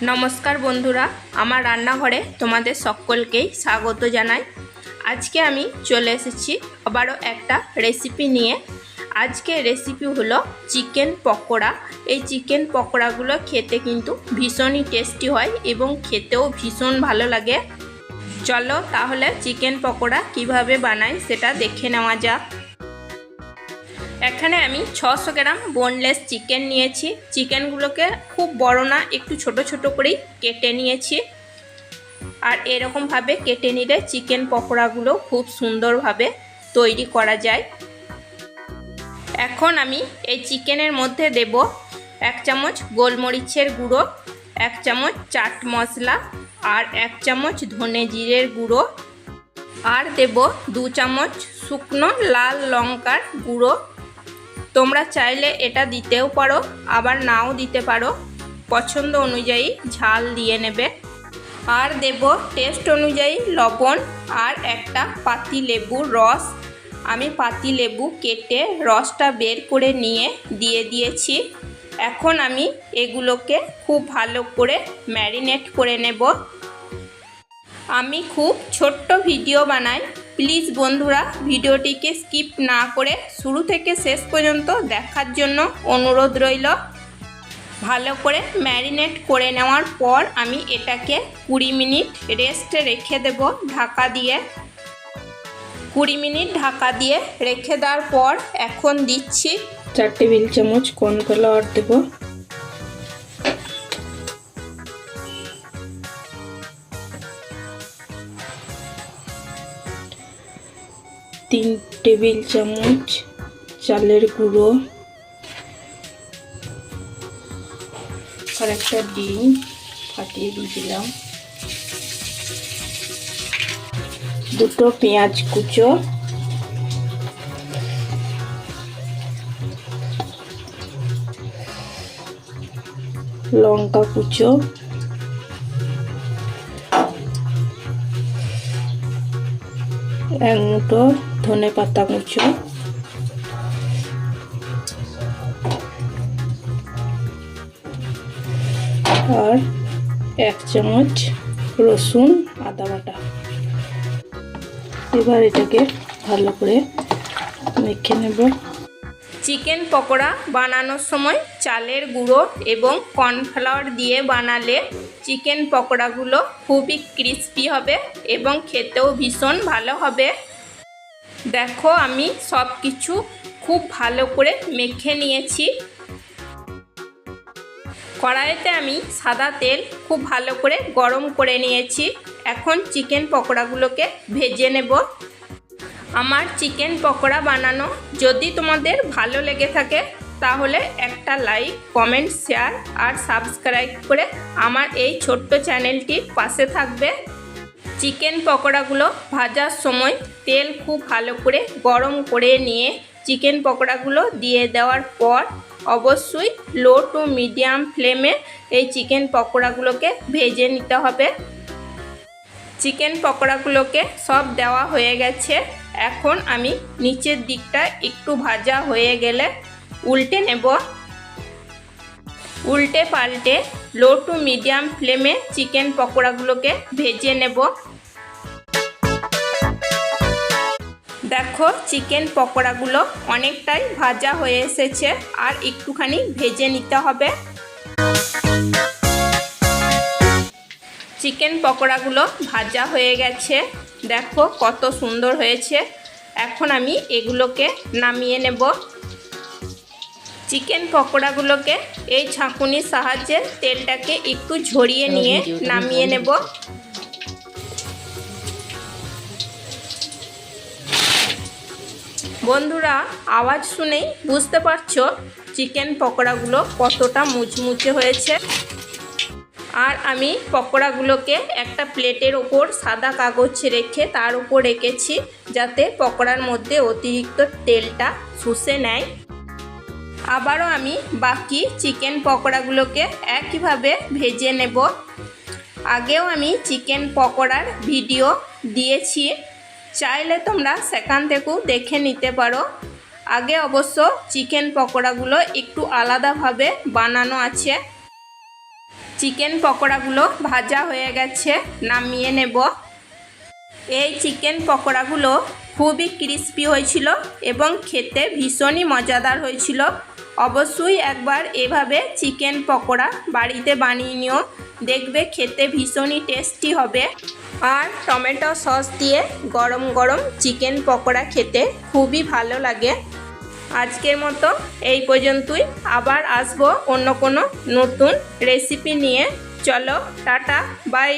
नमस्कार बंधुरा आमार रान्नाघरे तोमादेर सकलकेई स्वागत जानाई। आज के आमी चले एसेछि आबारो एकटा रेसिपि निये। आज के रेसिपि हलो चिकेन पकोड़ा। এই চিকেন পকোড়াগুলো খেতে কিন্তু ভীষণই টেস্টি হয় এবং খেতেও ভীষণ ভালো লাগে। চলো তাহলে চিকেন পকোড়া কিভাবে বানাই সেটা দেখে নেওয়া যাক। এখানে আমি 600 গ্রাম বোনলেস চিকেন নিয়েছি। চিকেনগুলোকে খুব বড় না, একটু ছোট ছোট করে কেটে নিয়েছি। আর এরকম ভাবে কেটে নিলে চিকেন পকোড়াগুলো খুব সুন্দরভাবে তৈরি করা যায়। এখন আমি এই চিকেনের মধ্যে দেব 1 চামচ গোলমরিচের গুঁড়ো, 1 চামচ চাট মশলা আর 1 চামচ ধনে জিরের গুঁড়ো, আর দেব 2 চামচ শুকনো লাল লঙ্কার গুঁড়ো। তোমরা চাইলে এটা দিতেও পারো আবার নাও দিতে পারো, পছন্দ অনুযায়ী ঝাল দিয়ে নেবে। আর দেব টেস্ট অনুযায়ী লবণ আর একটা পাতি লেবুর রস। আমি পাতি লেবু কেটে রসটা বের করে নিয়ে দিয়ে দিয়েছি। এখন আমি এগুলোকে খুব ভালো করে ম্যারিনেট করে নেব। আমি খুব ছোট্ট ভিডিও বানাই, প্লিজ বন্ধুরা ভিডিওটিকে স্কিপ না করে শুরু থেকে শেষ পর্যন্ত দেখার জন্য অনুরোধ রইল। ভালো করে ম্যারিনেট করে নেওয়ার পর আমি এটাকে 20 মিনিট রেস্টে রেখে দেব ঢাকা দিয়ে। 20 মিনিট ঢাকা দিয়ে রেখে দেওয়ার পর এখন দিচ্ছি 4 টেবিল চামচ কর্নফ্লাওয়ার দেব, 3 টেবিল চামচ চালের গুঁড়ো আর একটা ডিম ফাটিয়ে দিয়ে দিলাম, 2টো পেঁয়াজ কুচো, লঙ্কা কুচো, 1 মুঠো ধনে পাতা কুচো, আর 1 চামচ রসুন আদা বাটা। এবার এটাকে ভালো করে মেখে নেব। চিকেন পকোড়া বানানোর সময় চালের গুঁড়ো এবং কর্নফ্লাওয়ার দিয়ে বানালে চিকেন পকোড়াগুলো খুবই ক্রিস্পি হবে এবং খেতেও ভীষণ ভালো হবে। দেখো আমি সব কিছু খুব ভালো করে মেখে নিয়েছি। কড়াইতে আমি সাদা তেল খুব ভালো করে গরম করে নিয়েছি। এখন চিকেন পকোড়াগুলোকে ভেজে নেব। আমার চিকেন পকোড়া বানানো যদি তোমাদের ভালো লেগে থাকে তাহলে একটা লাইক, কমেন্ট, শেয়ার আর সাবস্ক্রাইব করে আমার এই ছোট্ট চ্যানেলটির পাশে থাকবে। চিকেন পকোড়াগুলো ভাজার সময় তেল খুব ভালো করে গরম করে নিয়ে চিকেন পকোড়াগুলো দিয়ে দেওয়ার পর অবশ্যই লো টু মিডিয়াম ফ্লেমে এই চিকেন পকোড়াগুলোকে ভেজে নিতে হবে। চিকেন পকোড়াগুলোকে সব দেওয়া হয়ে গেছে। এখন আমি নিচের দিকটা একটু ভাজা হয়ে গেলে উল্টে নেব। উল্টে পাল্টে লো টু মিডিয়াম ফ্লেমে চিকেন পকোড়াগুলোকে ভেজে নেব। দেখো চিকেন পকোড়াগুলো অনেকটাই ভাজা হয়ে এসেছে, আর একটুখানি ভেজে নিতে হবে। চিকেন পকোড়াগুলো ভাজা হয়ে গেছে, দেখো কত সুন্দর হয়েছে। এখন আমি এগুলোকে নামিয়ে নেব। চিকেন পকোড়াগুলোকে এই ছাঁকুনির সাহায্যে তেলটাকে একটু ঝরিয়ে নিয়ে নামিয়ে নেব। বন্ধুরা আওয়াজ শুনেই বুঝতে পারছো চিকেন পকোড়াগুলো কতটা মুচমুচে হয়েছে। আর আমি পকোড়াগুলোকে একটা প্লেটের ওপর সাদা কাগজ রেখে তার উপর রেখেছি যাতে পকোড়ার মধ্যে অতিরিক্ত তেলটা শুষে নেয়। আবারও আমি বাকি চিকেন পকোড়াগুলোকে একইভাবে ভেজে নেব। আগেও আমি চিকেন পকোড়ার ভিডিও দিয়েছি, চাইলে তোমরা সেখান থেকেও দেখে নিতে পারো। আগে অবশ্য চিকেন পকোড়াগুলো একটু আলাদাভাবে বানানো আছে। চিকেন পকোড়াগুলো ভাজা হয়ে গেছে, নামিয়ে নেব। এই চিকেন পকোড়াগুলো খুবই ক্রিস্পি হয়েছিল এবং খেতে ভীষণই মজাদার হয়েছিল। অবশ্যই একবার এভাবে চিকেন পকোড়া বাড়িতে বানিয়ে নিও, দেখবে খেতে ভীষণই টেস্টি হবে। আর টমেটো সস দিয়ে গরম গরম চিকেন পকোড়া খেতে খুবই ভালো লাগে। আজকের মতো এই পর্যন্তই, আবার আসবো অন্য কোনো নতুন রেসিপি নিয়ে। চলো টাটা, বাই।